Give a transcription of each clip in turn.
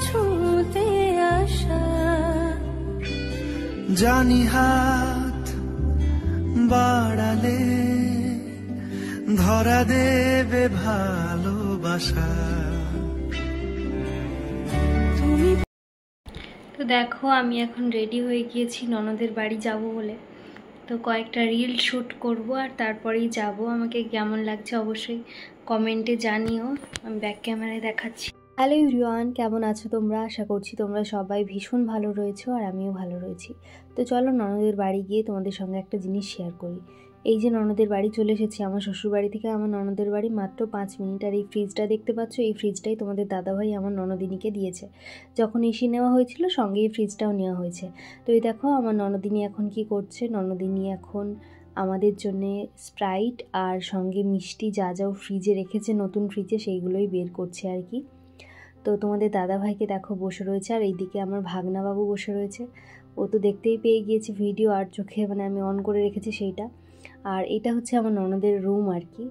ছুঁতে আসা। জানি হাত বাড়ালে ধরা দেবে ভালোবাসা। তো দেখো আমি এখন রেডি হয়ে গিয়েছি ননদের বাড়ি যাব বলে। তো কয়েকটা রিল শ্যুট করব আর তারপরেই যাব। আমাকে কেমন লাগছে অবশ্যই কমেন্টে জানিও। আমি ব্যাক ক্যামেরায় দেখাচ্ছি। হ্যালো এভরিওয়ান, কেমন আছো তোমরা? আশা করছি তোমরা সবাই ভীষণ ভালো রয়েছো আর আমিও ভালো রয়েছি। তো চলো ননদের বাড়ি গিয়ে তোমাদের সঙ্গে একটা জিনিস শেয়ার করি। এই যে ননদের বাড়ি চলে এসেছি, আমার শ্বশুর বাড়ি থেকে আমার ননদের বাড়ি মাত্র 5 মিনিট। আর এই ফ্রিজটা দেখতে পাচ্ছ, এই ফ্রিজটাই তোমাদের দাদাভাই আমার ননদিনীকে দিয়েছে। যখন এসি নেওয়া হয়েছিল সঙ্গে এই ফ্রিজটাও নেওয়া হয়েছে। তো এই দেখো আমার ননদিনী এখন কি করছে। ননদিনী এখন আমাদের জন্যে স্প্রাইট আর সঙ্গে মিষ্টি যা যাও ফ্রিজে রেখেছে নতুন ফ্রিজে সেইগুলোই বের করছে আর কি। তো তোমাদের দাদাভাইকে দেখো বসে রয়েছে, আর এইদিকে আমার ভাগনাবাবু বসে রয়েছে। ও তো দেখতেই পেয়ে গিয়েছে ভিডিও, আর চোখে আমি অন করে রেখেছি সেইটা। আর এটা হচ্ছে আমার ননদের রুম আর কি।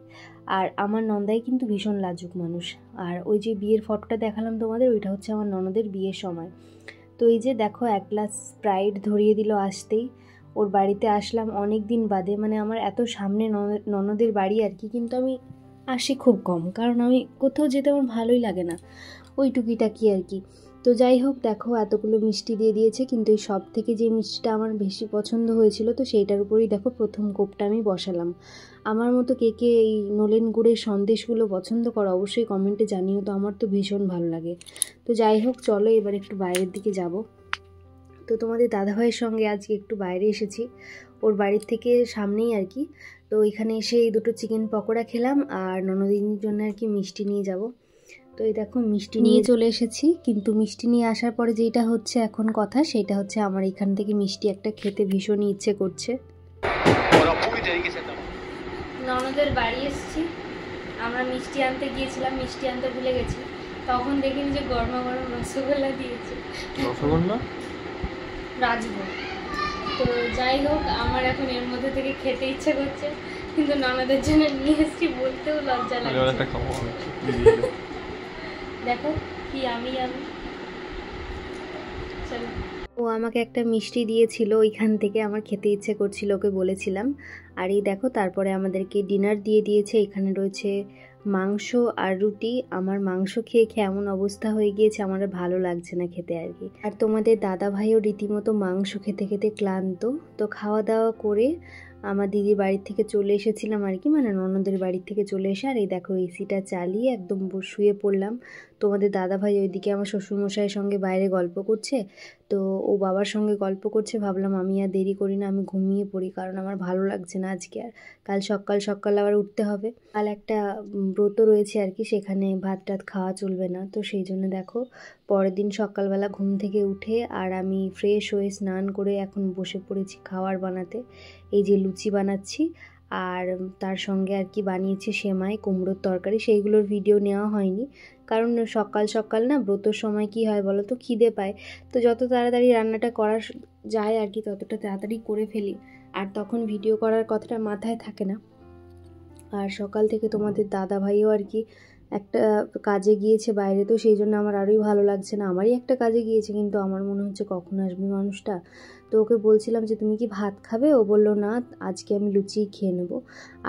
আর আমার নন্দাই কিন্তু ভীষণ লাজুক মানুষ। আর ওই যে বিয়ের ফটোটা দেখালাম তোমাদের, ওইটা হচ্ছে আমার ননদের বিয়ের সময়। তো এই যে দেখো এক গ্লাস স্প্রাইট ধরিয়ে দিল আসতেই। ওর বাড়িতে আসলাম অনেক দিন বাদে, আমার এত সামনে ননদের বাড়ি আর কি, কিন্তু আমি আসি খুব কম, কারণ আমি কোথাও যেতে আমার ভালোই লাগে না, ওই টুকিটাকি আর কি। তো যাই হোক দেখো এতগুলো মিষ্টি দিয়ে দিয়েছে, কিন্তু এই সব থেকে যে মিষ্টিটা আমার বেশি পছন্দ হয়েছিল তো সেইটার উপরেই দেখো প্রথম কোপটা আমি বসালাম। আমার মতো কে কে এই নলেন গুড়ের সন্দেশগুলো পছন্দ করো অবশ্যই কমেন্টে জানিও। তো আমার তো ভীষণ ভালো লাগে। তো যাই হোক চলো এবার একটু বাইরের দিকে যাব। তো তোমাদের দাদাভাইয়ের সঙ্গে আজকে একটু বাইরে এসেছি, ওর বাড়ির থেকে সামনেই আর কি। তো এখানে এসে এই দুটো চিকেন পকোড়া খেলাম আর ননদিনীর জন্য আর কি মিষ্টি নিয়ে যাব। তো এই দেখো মিষ্টি নিয়ে চলে এসেছি, কিন্তু মিষ্টি নিয়ে আসার পরে যেটা হচ্ছে এখন কথা, সেটা হচ্ছে আমার এখান থেকে মিষ্টি একটা খেতে ভীষণই ইচ্ছে করছে। ননদের বাড়ি এসেছি, আমরা মিষ্টি আনতে গিয়েছিলাম, মিষ্টি আনতে ভুলে গেছি, তখন দেখিনি যে গরমা গরম রসগোল্লা দিয়েছে। রসগোল্লা রাজভোগ। তো যাই হোক আমার এখন এর মধ্যে থেকে খেতে ইচ্ছে করছে, কিন্তু ননদের জন্য নিয়ে এসেছি বলতেও লজ্জা লাগছে। দেখো কি আমি চলো। ও আমাকে একটা মিষ্টি দিয়েছিল, ওইখান থেকে আমার খেতে ইচ্ছে করছিল, ওকে বলেছিলাম। আর এই দেখো তারপরে আমাদেরকে ডিনার দিয়ে দিয়েছে। এখানে রয়েছে মাংস আর রুটি। আমার মাংস খেয়ে খেয়ে এমন অবস্থা হয়ে গিয়েছে, আমার ভালো লাগছে না খেতে আর কি। আর তোমাদের দাদা ভাইও রীতিমতো মাংস খেতে খেতে ক্লান্ত। তো খাওয়া দাওয়া করে আমার দিদির বাড়ির থেকে চলে এসেছিলাম আর কি, ননদের বাড়ির থেকে চলে এসে আর এই দেখো এসিটা চালিয়ে একদম শুয়ে পড়লাম। তোমাদের দাদাভাই ওইদিকে আমার শ্বশুরমশাইয়ের সঙ্গে বাইরে গল্প করছে, তো ও বাবার সঙ্গে গল্প করছে। ভাবলাম আমি আর দেরি করি না, আমি ঘুমিয়ে পড়ি, কারণ আমার ভালো লাগছে না আজকে আর। কাল সকাল সকাল আবার উঠতে হবে, কাল একটা ব্রত রয়েছে আর কি, সেখানে ভাত টাত খাওয়া চলবে না। তো সেই জন্য দেখো পরের দিন সকালবেলা ঘুম থেকে উঠে আর আমি ফ্রেশ হয়ে স্নান করে এখন বসে পড়েছি খাবার বানাতে। এই যে লুচি বানাচ্ছি, আর তার সঙ্গে আর কি বানিয়েছি সেমাই কুমড়োর তরকারি। সেইগুলোর ভিডিও নেওয়া হয়নি, কারণ সকাল সকাল না ব্রতর সময় কি হয় বলো তো, খিদে পায়। তো যত তাড়াতাড়ি রান্নাটা করা যায় আর কি ততটা তাড়াতাড়ি করে ফেলি, আর তখন ভিডিও করার কথাটা মাথায় থাকে না। আর সকাল থেকে তোমাদের দাদা ভাইও আর কি একটা কাজে গিয়েছে বাইরে, তো সেই জন্য আমার আরোই ভালো লাগছে না। আমারই একটা কাজে গিয়েছে, কিন্তু আমার মনে হচ্ছে কখন আসবে মানুষটা। তো ওকে বলছিলাম যে তুমি কি ভাত খাবে, ও বললো না আজকে আমি লুচি খেয়ে নেবো।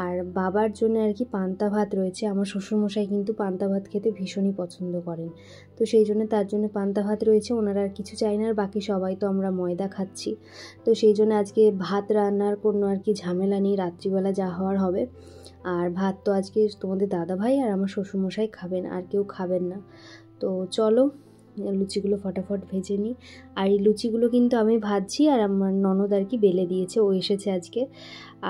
আর বাবার জন্য আর কি পান্তা ভাত রয়েছে। আমার শ্বশুরমশাই কিন্তু পান্তা ভাত খেতে ভীষণই পছন্দ করেন, তো সেই জন্য তার জন্য পান্তা ভাত রয়েছে। ওনারা আর কিছু চাই না, আর বাকি সবাই তো আমরা ময়দা খাচ্ছি। তো সেই জন্য আজকে ভাত রান্নার কোনো আর কি ঝামেলা নেই, রাত্রিবেলা যা হওয়ার হবে। আর ভাত তো আজকে তোমাদের দাদাভাই আর আমার শ্বশুরমশাই খাবেন, আর কেউ খাবেন না। তো চলো লুচিগুলো ফটাফট ভেজে নিই। আর এই লুচিগুলো কিন্তু আমি ভাজছি, আর আমার ননদ আর কি বেলে দিয়েছে, ও এসেছে আজকে।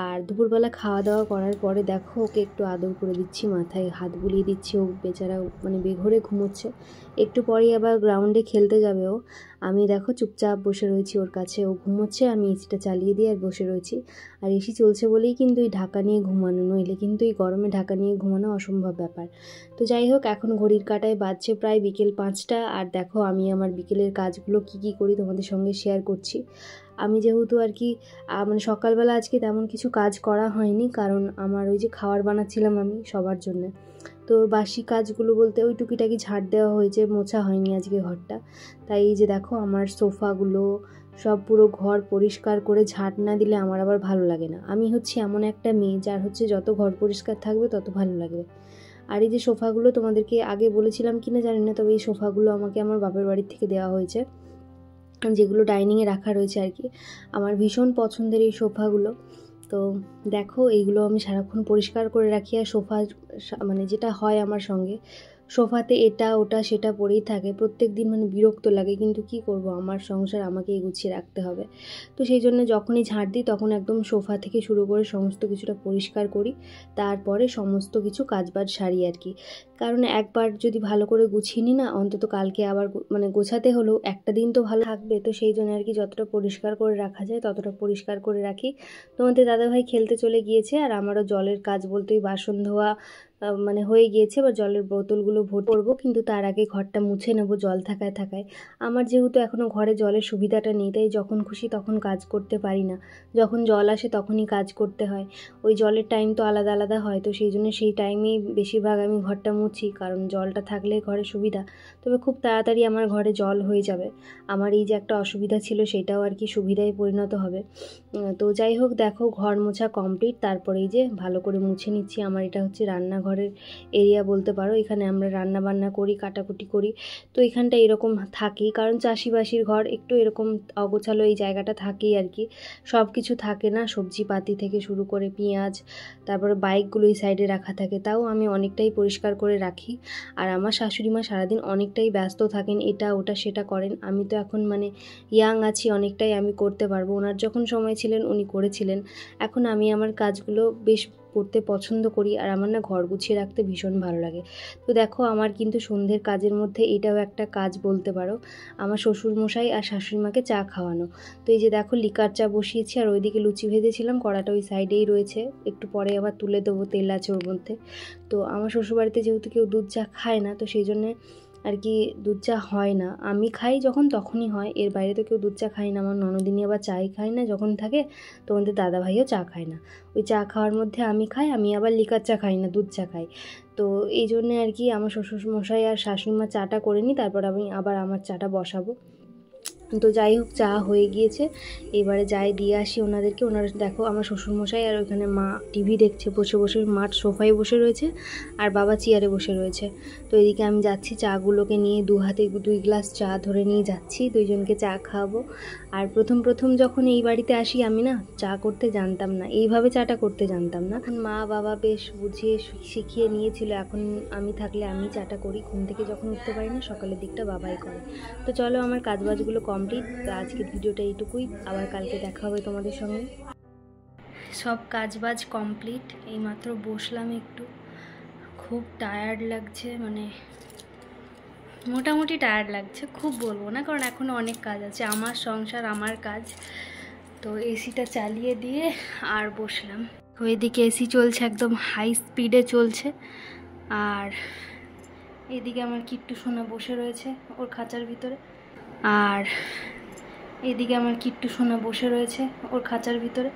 আর দুপুরবেলা খাওয়া দাওয়া করার পরে দেখো ওকে একটু আদর করে দিচ্ছি, মাথায় হাত বুলিয়ে দিচ্ছি। ও বেচারা বেঘরে ঘুমোচ্ছে, একটু পরেই আবার গ্রাউন্ডে খেলতে যাবে ও। আমি দেখো চুপচাপ বসে রয়েছি ওর কাছে, ও ঘুমোচ্ছে, আমি এসিটা চালিয়ে দিয়ে আর বসে রয়েছি। আর এসি চলছে বলেই কিন্তু এই ঢাকা নিয়ে ঘুমানো, নইলে কিন্তু এই গরমে ঢাকা নিয়ে ঘুমানো অসম্ভব ব্যাপার। তো যাই হোক এখন ঘড়ির কাঁটায় বাজছে প্রায় বিকেল 5টা। আর দেখো আমি আমার বিকেলের কাজগুলো কি করি তোমাদের সঙ্গে শেয়ার করছি। আমি যেহেতু আর কি মানে সকালবেলা আজকে তেমন কিছু কাজ করা হয়নি, কারণ আমার ওই যে খাবার বানাচ্ছিলাম আমি সবার জন্য। তো বাসি কাজগুলো বলতে ওই টুকিটাকি ঝাড় দেওয়া হয়েছে, মোছা হয়নি আজকে ঘরটা। তাই এই যে দেখো আমার সোফাগুলো সব পুরো ঘর পরিষ্কার করে ঝাঁট না দিলে আমার আবার ভালো লাগে না। আমি হচ্ছে এমন একটা মেয়ে যার হচ্ছে যত ঘর পরিষ্কার থাকবে তত ভালো লাগবে। আর এই যে সোফাগুলো তোমাদেরকে আগে বলেছিলাম কিনা জানি না, তবে এই সোফাগুলো আমাকে আমার বাপের বাড়ির থেকে দেওয়া হয়েছে, যেগুলো ডাইনিংয়ে রাখা রয়েছে আর কি। আমার ভীষণ পছন্দের এই সোফাগুলো। তো দেখো এইগুলো আমি সারাক্ষণ পরিষ্কার করে রাখি। আর সোফা মানে যেটা হয় আমার সঙ্গে, সোফাতে এটা ওটা সেটা পড়েই থাকে প্রত্যেক দিন, মানে বিরক্ত লাগে, কিন্তু কি করব, আমার সংসার আমাকেই গুছিয়ে রাখতে হবে। তো সেই জন্য যখনই ঝাড় দিই তখন একদম সোফা থেকে শুরু করে সমস্ত কিছুটা পরিষ্কার করি, তারপরে সমস্ত কিছু কাজবাজ সারি আর কি। কারণ একবার যদি ভালো করে গুছিয়ে নিই না, অন্তত কালকে আবার মানে গোছাতে হলেও একটা দিন তো ভালো থাকবে। তো সেই জন্য আর কি যতটা পরিষ্কার করে রাখা যায় ততটা পরিষ্কার করে রাখি। তোমাদের দাদাভাই খেলতে চলে গিয়েছে, আর আমারও জলের কাজ বলতে ওই বাসন ধোয়া মানে হয়ে গিয়েছে। বা জলের বোতলগুলো ভর্তি করবো, কিন্তু তার আগে ঘরটা মুছে নেবো জল থাকায় থাকায়। আমার যেহেতু এখনও ঘরে জলের সুবিধাটা নেই, তাই যখন খুশি তখন কাজ করতে পারি না। যখন জল আসে তখনই কাজ করতে হয়, ওই জলের টাইম তো আলাদা আলাদা হয়। তো সেই জন্য সেই টাইমেই বেশিরভাগ আমি ঘরটা মুছি, কারণ জলটা থাকলে ঘরে সুবিধা। তবে খুব তাড়াতাড়ি আমার ঘরে জল হয়ে যাবে। আমার এই যে একটা অসুবিধা ছিল সেটাও আর কি সুবিধায় পরিণত হবে। তো যাই হোক, দেখো ঘর মোছা কমপ্লিট। তারপরে এই যে ভালো করে মুছে নিচ্ছি। আমার এটা হচ্ছে রান্নাঘরের এরিয়া বলতে পারো, এখানে আমরা রান্না বান্না করি, কাটাকুটি করি। তো এখানটা এরকম থাকেই, কারণ চাষিবাসির ঘর একটু এরকম অগোছালো এই জায়গাটা থাকেই আর কি। সব কিছু থাকে না, সবজিপাতি থেকে শুরু করে পেঁয়াজ, তারপরে বাইকগুলো এই সাইডে রাখা থাকে, তাও আমি অনেকটাই পরিষ্কার করে রাখি। আর আমার শাশুড়ি মা সারাদিন অনেকটাই ব্যস্ত থাকেন, এটা ওটা সেটা করেন। আমি তো এখন মানে ইয়াং আছি, অনেকটাই আমি করতে পারবো। ওনার যখন সময় ছিলেন উনি করেছিলেন, এখন আমি আমার কাজগুলো বেশ করতে পছন্দ করি। আর আমার না ঘর গুছিয়ে রাখতে ভীষণ ভালো লাগে। তো দেখো আমার কিন্তু সন্ধ্যের কাজের মধ্যে এটাও একটা কাজ বলতে পারো, আমার শ্বশুরমশাই আর শাশুড়ি মাকে চা খাওয়ানো। তো এই যে দেখো লিকার চা বসিয়েছি, আর ওইদিকে লুচি ভেজেছিলাম, কড়াটা ওই সাইডেই রয়েছে, একটু পরে আবার তুলে দেবো, তেল আছে ওর মধ্যে। তো আমার শ্বশুরবাড়িতে যেহেতু কেউ দুধ চা খায় না, তো সেই জন্যে আর কি দুধ চা হয় না। আমি খাই যখন তখনই হয়, এর বাইরে তো কেউ দুধ চা খায় না। আমার ননদিনী আবার চাই খায় না যখন থাকে, তোমাদের দাদাভাইও চা খায় না। ওই চা খাওয়ার মধ্যে আমি খাই, আমি আবার লিকার চা খাই না, দুধ চা খাই। তো এই জন্যে আর কি আমার শ্বশুরমশাই আর শাশুড়ি মা চাটা করে নিই, তারপর আমি আবার আমার চাটা বসাবো। তো যাই হোক, চা হয়ে গিয়েছে, এবারে যাই দিয়ে আসি ওনাদেরকে। ওনারা দেখো আমার শ্বশুরমশাই আর ওইখানে মা টিভি দেখছে বসে বসে, মাঠ সোফায় বসে রয়েছে আর বাবা চেয়ারে বসে রয়েছে। তো এদিকে আমি যাচ্ছি চাগুলোকে নিয়ে, দু হাতে 2 গ্লাস চা ধরে নিয়ে যাচ্ছি, দুইজনকে চা খাওয়াবো। আর প্রথম যখন এই বাড়িতে আসি আমি না চা করতে জানতাম না, এইভাবে চাটা করতে জানতাম না। এখন মা বাবা বেশ বুঝিয়ে শিখিয়ে নিয়েছিল, এখন আমি থাকলে আমি চাটা করি। ঘুম থেকে যখন উঠতে পারি না সকালের দিকটা বাবাই করে। তো চলো আমার কাজবাজগুলো কমপ্লিট। তো আজকের ভিডিওটা এইটুকুই, আবার কালকে দেখা হবে তোমাদের সঙ্গে। সব কাজবাজ কমপ্লিট, এইমাত্র বসলাম একটু, খুব টায়ার্ড লাগছে, মানে মোটামুটি টায়ার্ড লাগছে, খুব বলবো না, কারণ এখনও অনেক কাজ আছে, আমার সংসার আমার কাজ। তো এসিটা চালিয়ে দিয়ে আর বসলাম। তো এদিকে এসি চলছে, একদম হাই স্পিডে চলছে। আর এদিকে আমার কিট্টু সোনা বসে রয়েছে ওর খাঁচার ভিতরে, আর এদিকে আমার কিট্টু সোনা বসে রয়েছে ওর খাঁচার ভিতরে।